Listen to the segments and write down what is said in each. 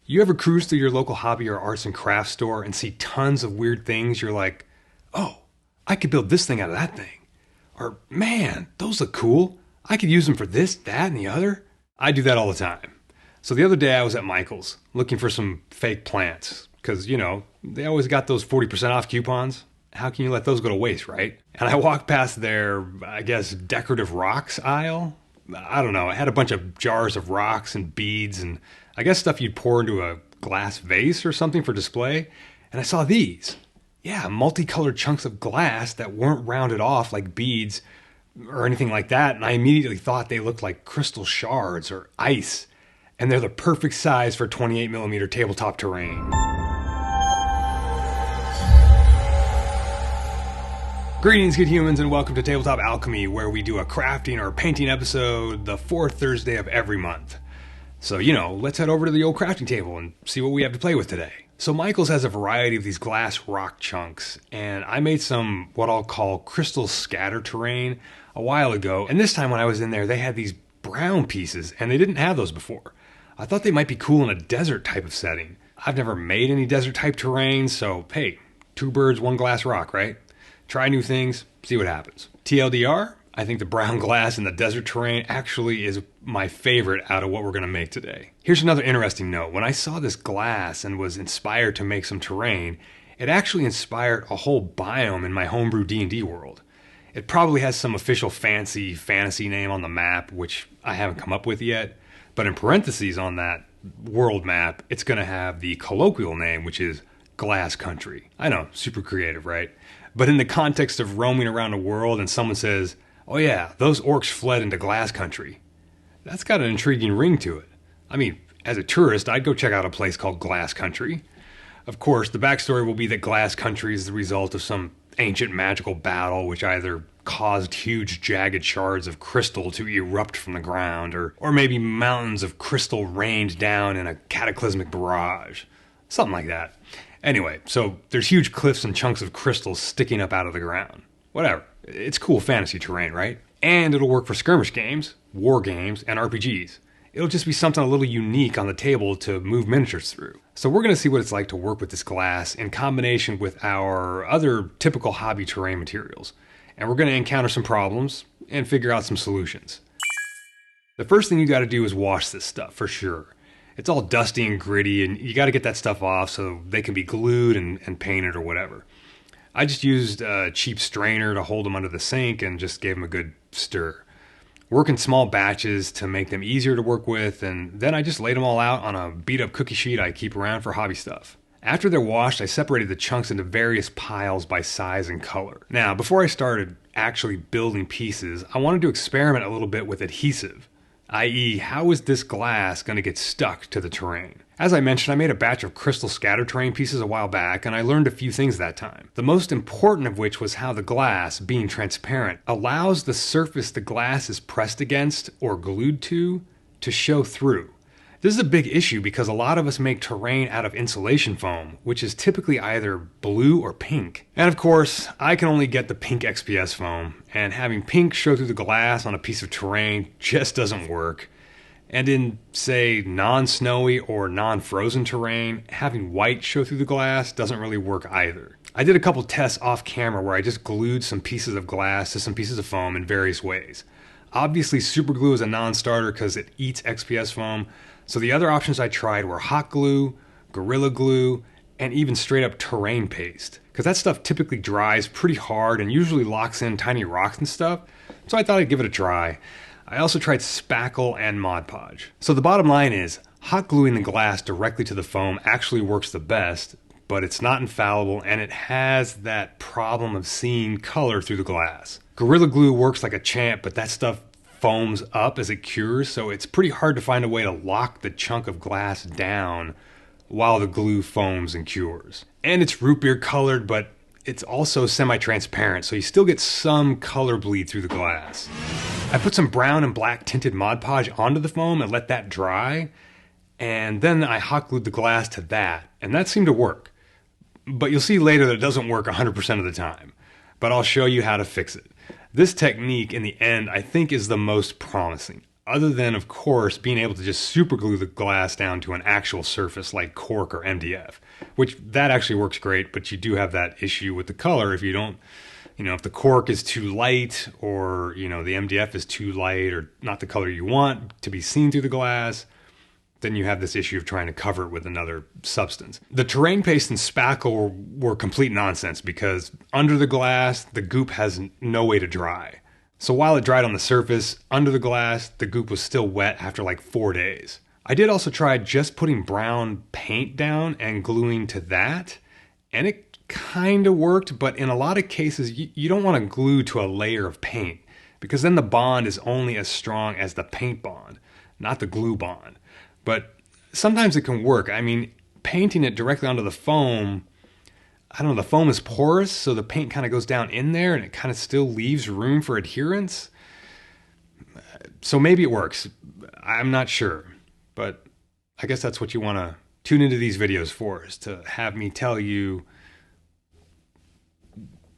You ever cruise through your local hobby or arts and crafts store and see tons of weird things? You're like, oh, I could build this thing out of that thing. Or, man, those look cool. I could use them for this, that, and the other. I do that all the time. So the other day I was at Michael's looking for some fake plants because, you know, they always got those 40% off coupons. How can you let those go to waste, right? And I walked past their, I guess, decorative rocks aisle. I don't know. It had a bunch of jars of rocks and beads and I guess stuff you'd pour into a glass vase or something for display. And I saw these. Yeah, multicolored chunks of glass that weren't rounded off like beads or anything like that. And I immediately thought they looked like crystal shards or ice. And they're the perfect size for 28mm tabletop terrain. Greetings, good humans, and welcome to Tabletop Alchemy, where we do a crafting or painting episode the fourth Thursday of every month. So, you know, let's head over to the old crafting table and see what we have to play with today. So Michael's has a variety of these glass rock chunks, and I made some what I'll call crystal scatter terrain a while ago, and this time when I was in there, they had these brown pieces, and they didn't have those before. I thought they might be cool in a desert type of setting. I've never made any desert type terrain, so hey, two birds, one glass rock, right? Try new things, see what happens. TLDR, I think the brown glass in the desert terrain actually is my favorite out of what we're going to make today. Here's another interesting note. When I saw this glass and was inspired to make some terrain, it actually inspired a whole biome in my homebrew D&D world. It probably has some official fancy fantasy name on the map, which I haven't come up with yet, but in parentheses on that world map, it's going to have the colloquial name, which is Glass Country. I know, super creative, right? But in the context of roaming around the world and someone says, oh yeah, those orcs fled into Glass Country, that's got an intriguing ring to it. I mean, as a tourist, I'd go check out a place called Glass Country. Of course, the backstory will be that Glass Country is the result of some ancient magical battle which either caused huge jagged shards of crystal to erupt from the ground, or maybe mountains of crystal rained down in a cataclysmic barrage. Something like that. Anyway, so there's huge cliffs and chunks of crystal sticking up out of the ground. Whatever. It's cool fantasy terrain, right? And it'll work for skirmish games, war games, and RPGs. It'll just be something a little unique on the table to move miniatures through. So we're going to see what it's like to work with this glass in combination with our other typical hobby terrain materials. And we're going to encounter some problems and figure out some solutions. The first thing you got to do is wash this stuff, for sure. It's all dusty and gritty, and you got to get that stuff off so they can be glued and painted or whatever. I just used a cheap strainer to hold them under the sink and just gave them a good stir. Work in small batches to make them easier to work with, and then I just laid them all out on a beat-up cookie sheet I keep around for hobby stuff. After they're washed, I separated the chunks into various piles by size and color. Now, before I started actually building pieces, I wanted to experiment a little bit with adhesive. I.e., how is this glass going to get stuck to the terrain? As I mentioned, I made a batch of crystal scatter terrain pieces a while back, and I learned a few things that time. The most important of which was how the glass, being transparent, allows the surface the glass is pressed against or glued to show through. This is a big issue because a lot of us make terrain out of insulation foam, which is typically either blue or pink. And of course, I can only get the pink XPS foam, and having pink show through the glass on a piece of terrain just doesn't work. And in, say, non-snowy or non-frozen terrain, having white show through the glass doesn't really work either. I did a couple tests off camera where I just glued some pieces of glass to some pieces of foam in various ways. Obviously, super glue is a non-starter because it eats XPS foam, so the other options I tried were hot glue, Gorilla Glue, and even straight up terrain paste, because that stuff typically dries pretty hard and usually locks in tiny rocks and stuff, so I thought I'd give it a try. I also tried spackle and Mod Podge. So the bottom line is, hot gluing the glass directly to the foam actually works the best, but it's not infallible and it has that problem of seeing color through the glass. Gorilla Glue works like a champ, but that stuff foams up as it cures, so it's pretty hard to find a way to lock the chunk of glass down while the glue foams and cures. And it's root beer colored, but it's also semi-transparent, so you still get some color bleed through the glass. I put some brown and black tinted Mod Podge onto the foam and let that dry, and then I hot glued the glass to that, and that seemed to work. But you'll see later that it doesn't work 100% of the time, but I'll show you how to fix it. This technique, in the end, I think is the most promising. other than, of course, being able to just super glue the glass down to an actual surface like cork or MDF, which that actually works great, but you do have that issue with the color if you don't, if the cork is too light or, the MDF is too light or not the color you want to be seen through the glass, then you have this issue of trying to cover it with another substance. The terrain paste and spackle were complete nonsense because under the glass, the goop has no way to dry. So while it dried on the surface, under the glass, the goop was still wet after like 4 days. I did also try just putting brown paint down and gluing to that, and it kind of worked, but in a lot of cases, you don't want to glue to a layer of paint because then the bond is only as strong as the paint bond, not the glue bond. But sometimes it can work. I mean, painting it directly onto the foam, the foam is porous, so the paint kind of goes down in there and it kind of still leaves room for adherence. So maybe it works. I'm not sure. But I guess that's what you want to tune into these videos for, is to have me tell you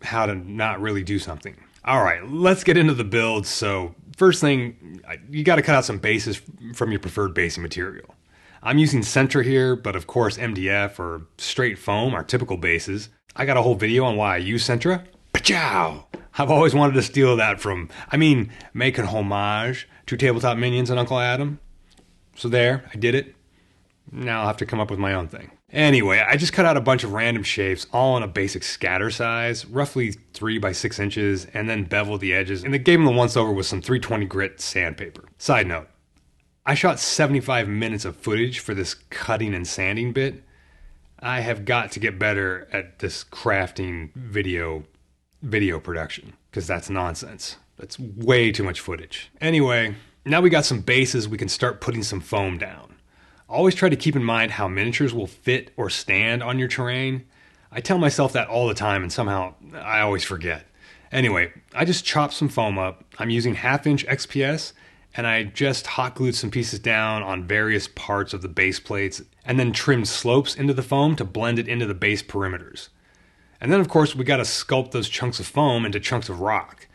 how to not really do something. All right, let's get into the build. So first thing, you got to cut out some bases from your preferred basing material. I'm using Centra here, but of course MDF or straight foam are typical bases. I got a whole video on why I use Centra. Pachow! I've always wanted to steal that make an homage to Tabletop Minions and Uncle Adam. So there, I did it. Now I'll have to come up with my own thing. Anyway, I just cut out a bunch of random shapes, all in a basic scatter size, roughly 3 by 6 inches, and then beveled the edges, and then gave them a once over with some 320 grit sandpaper. Side note, I shot 75 minutes of footage for this cutting and sanding bit. I have got to get better at this crafting video production, because that's nonsense. That's way too much footage. Anyway, now we got some bases, we can start putting some foam down. Always try to keep in mind how miniatures will fit or stand on your terrain. I tell myself that all the time and somehow I always forget. Anyway, I just chopped some foam up. I'm using 1/2 inch XPS and I just hot glued some pieces down on various parts of the base plates and then trimmed slopes into the foam to blend it into the base perimeters. And then of course we got to sculpt those chunks of foam into chunks of rock.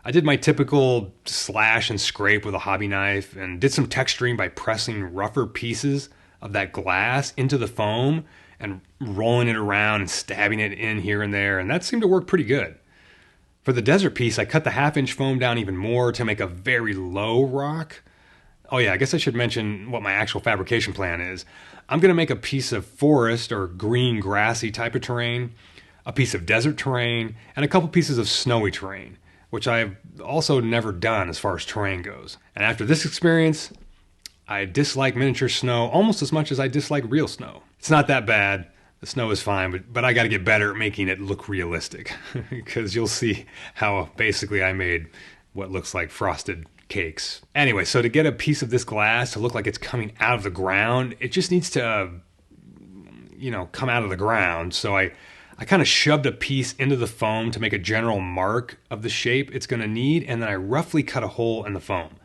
I did my typical slash and scrape with a hobby knife and did some texturing by pressing rougher pieces of that glass into the foam and rolling it around and stabbing it in here and there, and that seemed to work pretty good. For the desert piece, I cut the 1/2 inch foam down even more to make a very low rock. Oh yeah, I guess I should mention what my actual fabrication plan is. I'm going to make a piece of forest or green grassy type of terrain, a piece of desert terrain, and a couple pieces of snowy terrain, which I've also never done as far as terrain goes. And after this experience, I dislike miniature snow almost as much as I dislike real snow. It's not that bad. The snow is fine, but I got to get better at making it look realistic because you'll see how basically I made what looks like frosted cakes. Anyway, so to get a piece of this glass to look like it's coming out of the ground, it just needs to, come out of the ground. So I kind of shoved a piece into the foam to make a general mark of the shape it's going to need, and then I roughly cut a hole in the foam.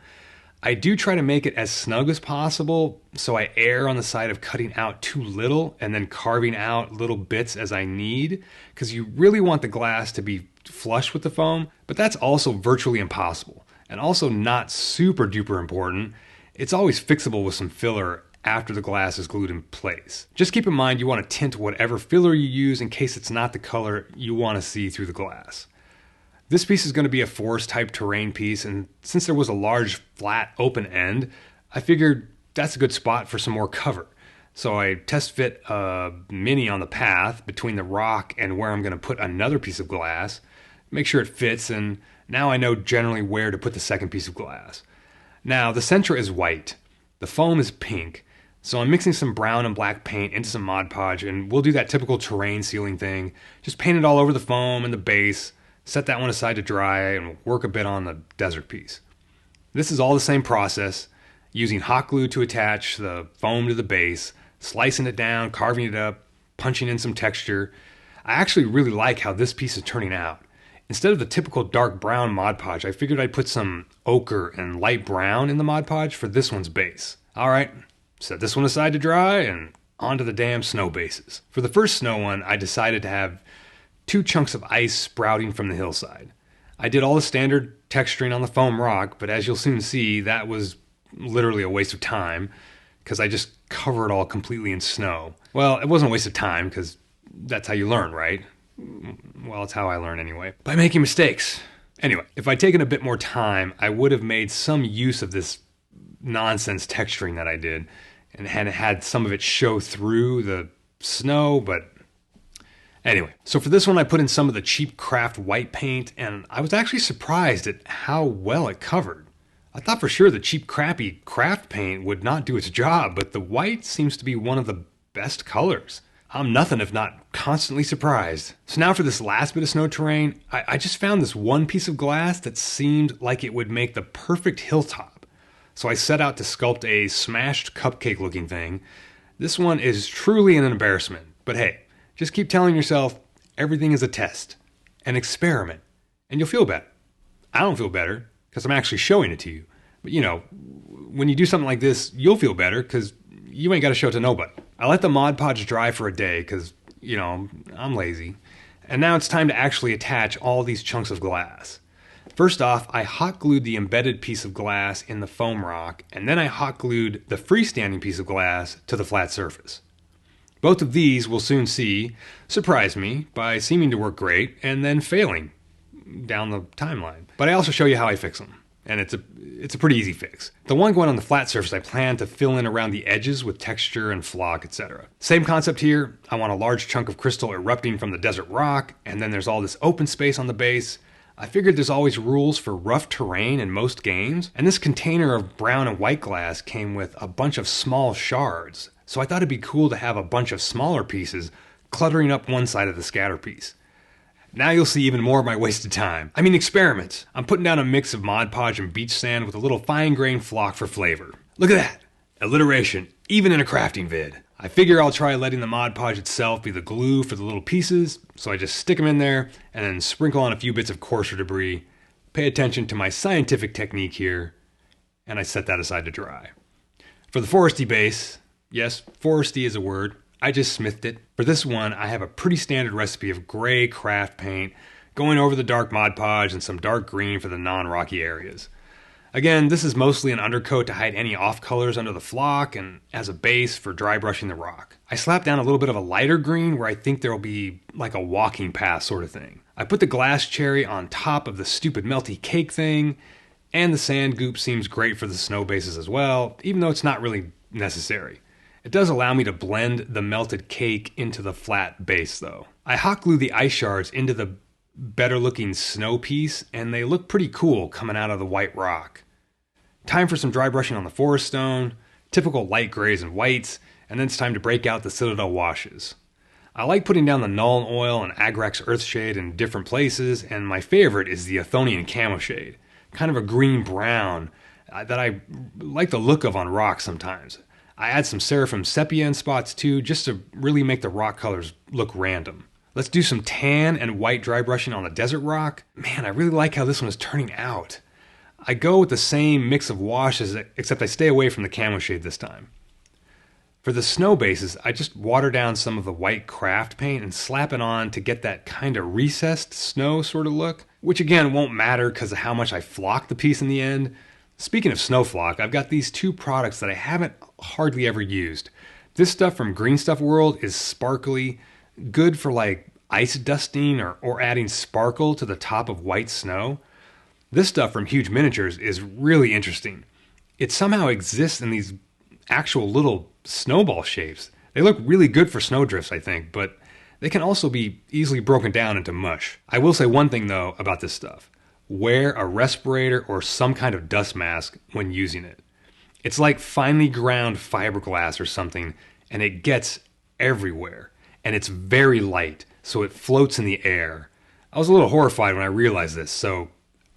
I do try to make it as snug as possible, so I err on the side of cutting out too little and then carving out little bits as I need, because you really want the glass to be flush with the foam, but that's also virtually impossible, and also not super duper important. It's always fixable with some filler after the glass is glued in place. Just keep in mind you want to tint whatever filler you use in case it's not the color you want to see through the glass. This piece is going to be a forest type terrain piece, and since there was a large flat open end, I figured that's a good spot for some more cover. So I test fit a mini on the path between the rock and where I'm going to put another piece of glass, make sure it fits, and now I know generally where to put the second piece of glass. Now the center is white, the foam is pink, so I'm mixing some brown and black paint into some Mod Podge, and we'll do that typical terrain sealing thing. Just paint it all over the foam and the base, set that one aside to dry, and work a bit on the desert piece. This is all the same process, using hot glue to attach the foam to the base, slicing it down, carving it up, punching in some texture. I actually really like how this piece is turning out. Instead of the typical dark brown Mod Podge, I figured I'd put some ochre and light brown in the Mod Podge for this one's base. Alright, set this one aside to dry, and onto the damn snow bases. For the first snow one, I decided to have 2 chunks of ice sprouting from the hillside. I did all the standard texturing on the foam rock, but as you'll soon see, that was literally a waste of time because I just cover it all completely in snow. Well, it wasn't a waste of time because that's how you learn, right? Well, it's how I learn anyway. By making mistakes. Anyway, if I'd taken a bit more time, I would have made some use of this nonsense texturing that I did and had some of it show through the snow, but anyway. So for this one, I put in some of the cheap craft white paint, and I was actually surprised at how well it covered. I thought for sure the cheap crappy craft paint would not do its job, but the white seems to be one of the best colors. I'm nothing if not constantly surprised. So now for this last bit of snow terrain, I just found this one piece of glass that seemed like it would make the perfect hilltop. So I set out to sculpt a smashed cupcake looking thing. This one is truly an embarrassment, but hey, just keep telling yourself everything is a test, an experiment, and you'll feel better. I don't feel better because I'm actually showing it to you. But you know, when you do something like this, you'll feel better because you ain't got to show it to nobody. I let the Mod Podge dry for a day because, you know, I'm lazy. And now it's time to actually attach all these chunks of glass. First off, I hot glued the embedded piece of glass in the foam rock, and then I hot glued the freestanding piece of glass to the flat surface. Both of these we'll soon see surprise me by seeming to work great and then failing down the timeline. But I also show you how I fix them, and it's a pretty easy fix. The one going on the flat surface I plan to fill in around the edges with texture and flock, etc. Same concept here. I want a large chunk of crystal erupting from the desert rock, and then there's all this open space on the base. I figured there's always rules for rough terrain in most games, and this container of brown and white glass came with a bunch of small shards, so I thought it'd be cool to have a bunch of smaller pieces cluttering up one side of the scatter piece. Now you'll see even more of my wasted time. I mean experiments. I'm putting down a mix of Mod Podge and beach sand with a little fine-grained flock for flavor. Look at that! Alliteration, even in a crafting vid. I figure I'll try letting the Mod Podge itself be the glue for the little pieces, so I just stick them in there and then sprinkle on a few bits of coarser debris, pay attention to my scientific technique here, and I set that aside to dry. For the foresty base, yes, foresty is a word, I just smithed it. For this one, I have a pretty standard recipe of gray craft paint going over the dark Mod Podge and some dark green for the non-rocky areas. Again, this is mostly an undercoat to hide any off colors under the flock and as a base for dry brushing the rock. I slapped down a little bit of a lighter green where I think there will be like a walking path sort of thing. I put the glass cherry on top of the stupid melty cake thing, and the sand goop seems great for the snow bases as well, even though it's not really necessary. It does allow me to blend the melted cake into the flat base though. I hot glue the ice shards into the better looking snow piece, and they look pretty cool coming out of the white rock. Time for some dry brushing on the forest stone, typical light grays and whites, and then it's time to break out the Citadel washes. I like putting down the Nuln Oil and Agrax Earthshade in different places, and my favorite is the Athonian Camo Shade, kind of a green-brown that I like the look of on rocks sometimes. I add some Seraphim Sepia in spots too, just to really make the rock colors look random. Let's do some tan and white dry brushing on the desert rock. Man, I really like how this one is turning out. I go with the same mix of washes, except I stay away from the camo shade this time. For the snow bases, I just water down some of the white craft paint and slap it on to get that kind of recessed snow sort of look, which again won't matter because of how much I flock the piece in the end. Speaking of snow flock, I've got these two products that I haven't hardly ever used. This stuff from Green Stuff World is sparkly, good for like ice dusting or adding sparkle to the top of white snow. This stuff from Huge Miniatures is really interesting. It somehow exists in these actual little snowball shapes. They look really good for snowdrifts, I think, but they can also be easily broken down into mush. I will say one thing though about this stuff. Wear a respirator or some kind of dust mask when using it. It's like finely ground fiberglass or something, and it gets everywhere. And it's very light, so it floats in the air. I was a little horrified when I realized this, so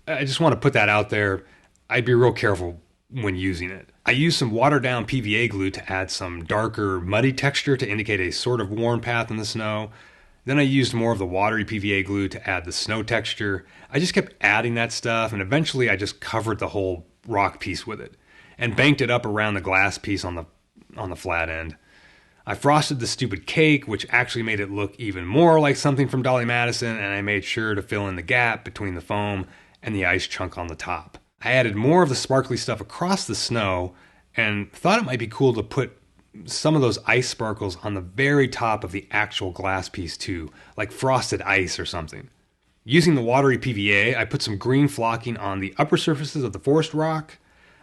I just want to put that out there. I'd be real careful when using it. I used some watered down PVA glue to add some darker muddy texture to indicate a sort of worn path in the snow. Then I used more of the watery PVA glue to add the snow texture. I just kept adding that stuff, and eventually I just covered the whole rock piece with it and banked it up around the glass piece on the flat end. I frosted the stupid cake, which actually made it look even more like something from Dolly Madison, and I made sure to fill in the gap between the foam and the ice chunk on the top. I added more of the sparkly stuff across the snow and thought it might be cool to put some of those ice sparkles on the very top of the actual glass piece too, like frosted ice or something. Using the watery PVA, I put some green flocking on the upper surfaces of the forest rock.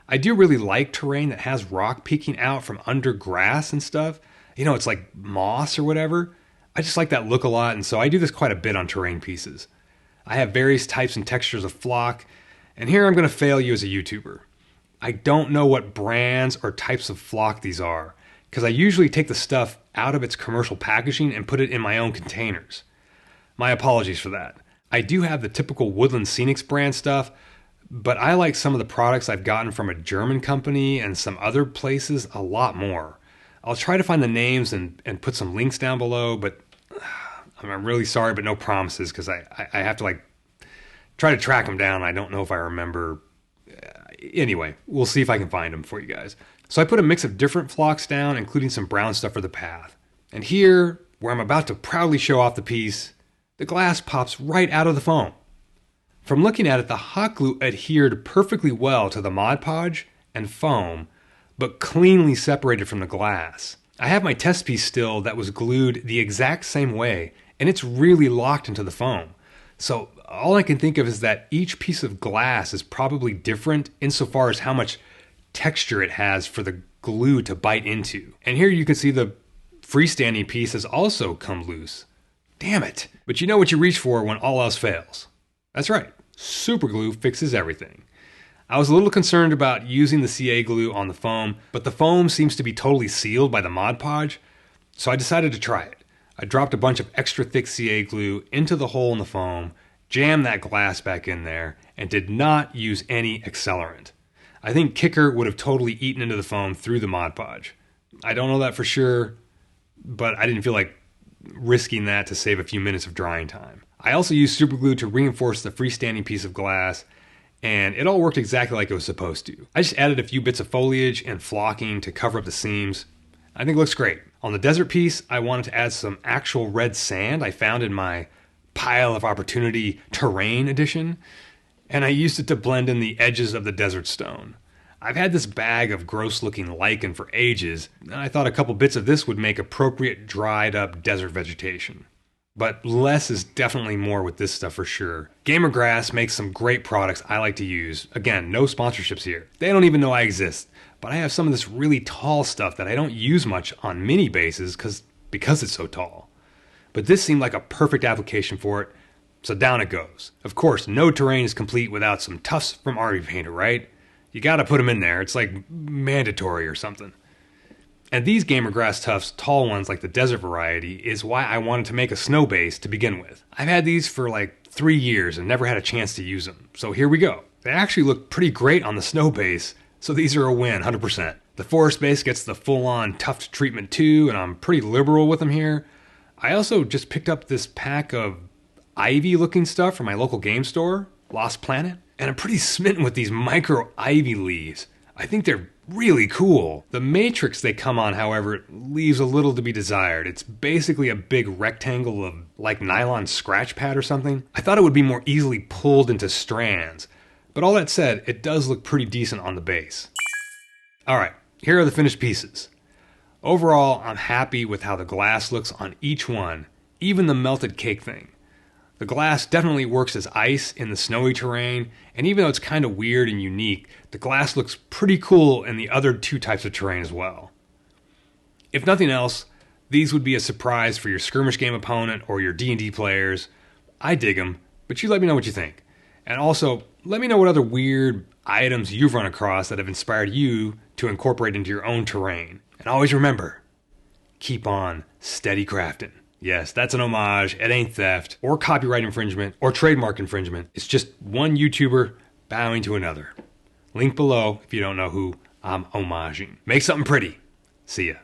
I do really like terrain that has rock peeking out from under grass and stuff. You know, it's like moss or whatever. I just like that look a lot, and so I do this quite a bit on terrain pieces. I have various types and textures of flock, and here I'm going to fail you as a YouTuber. I don't know what brands or types of flock these are, because I usually take the stuff out of its commercial packaging and put it in my own containers. My apologies for that. I do have the typical Woodland Scenics brand stuff, but I like some of the products I've gotten from a German company and some other places a lot more. I'll try to find the names and put some links down below, but I'm really sorry, but no promises, because I have to like try to track them down. I don't know if I remember. Anyway, we'll see if I can find them for you guys. So I put a mix of different flocks down, including some brown stuff for the path. And here, where I'm about to proudly show off the piece, the glass pops right out of the foam. From looking at it, the hot glue adhered perfectly well to the Mod Podge and foam, but cleanly separated from the glass. I have my test piece still that was glued the exact same way, and it's really locked into the foam. So all I can think of is that each piece of glass is probably different insofar as how much texture it has for the glue to bite into. And here you can see the freestanding piece has also come loose. Damn it. But you know what you reach for when all else fails. That's right. Super glue fixes everything. I was a little concerned about using the CA glue on the foam, but the foam seems to be totally sealed by the Mod Podge, so I decided to try it. I dropped a bunch of extra thick CA glue into the hole in the foam, jammed that glass back in there, and did not use any accelerant. I think Kicker would have totally eaten into the foam through the Mod Podge. I don't know that for sure, but I didn't feel like risking that to save a few minutes of drying time. I also used super glue to reinforce the freestanding piece of glass, and it all worked exactly like it was supposed to. I just added a few bits of foliage and flocking to cover up the seams. I think it looks great. On the desert piece, I wanted to add some actual red sand I found in my Pile of Opportunity Terrain edition, and I used it to blend in the edges of the desert stone. I've had this bag of gross looking lichen for ages, and I thought a couple bits of this would make appropriate dried up desert vegetation. But less is definitely more with this stuff for sure. Gamer Grass makes some great products I like to use. Again, no sponsorships here. They don't even know I exist. But I have some of this really tall stuff that I don't use much on mini bases because it's so tall. But this seemed like a perfect application for it, so down it goes. Of course, no terrain is complete without some tufts from Army Painter, right? You gotta put them in there. It's like mandatory or something. And these Gamer Grass tufts, tall ones like the desert variety, is why I wanted to make a snow base to begin with. I've had these for like 3 years and never had a chance to use them. So here we go. They actually look pretty great on the snow base, so these are a win, 100%. The forest base gets the full-on tuft treatment too, and I'm pretty liberal with them here. I also just picked up this pack of ivy-looking stuff from my local game store, Lost Planet, and I'm pretty smitten with these micro ivy leaves. I think they're really cool. The matrix they come on, however, leaves a little to be desired. It's basically a big rectangle of like nylon scratch pad or something. I thought it would be more easily pulled into strands, but all that said, it does look pretty decent on the base. Alright, here are the finished pieces. Overall, I'm happy with how the glass looks on each one, even the melted cake thing. The glass definitely works as ice in the snowy terrain, and even though it's kind of weird and unique, the glass looks pretty cool in the other two types of terrain as well. If nothing else, these would be a surprise for your skirmish game opponent or your D&D players. I dig them, but you let me know what you think. And also, let me know what other weird items you've run across that have inspired you to incorporate into your own terrain. And always remember, keep on SteadyCraftin. Yes, that's an homage. It ain't theft, or copyright infringement, or trademark infringement. It's just one YouTuber bowing to another. Link below if you don't know who I'm homaging. Make something pretty. See ya.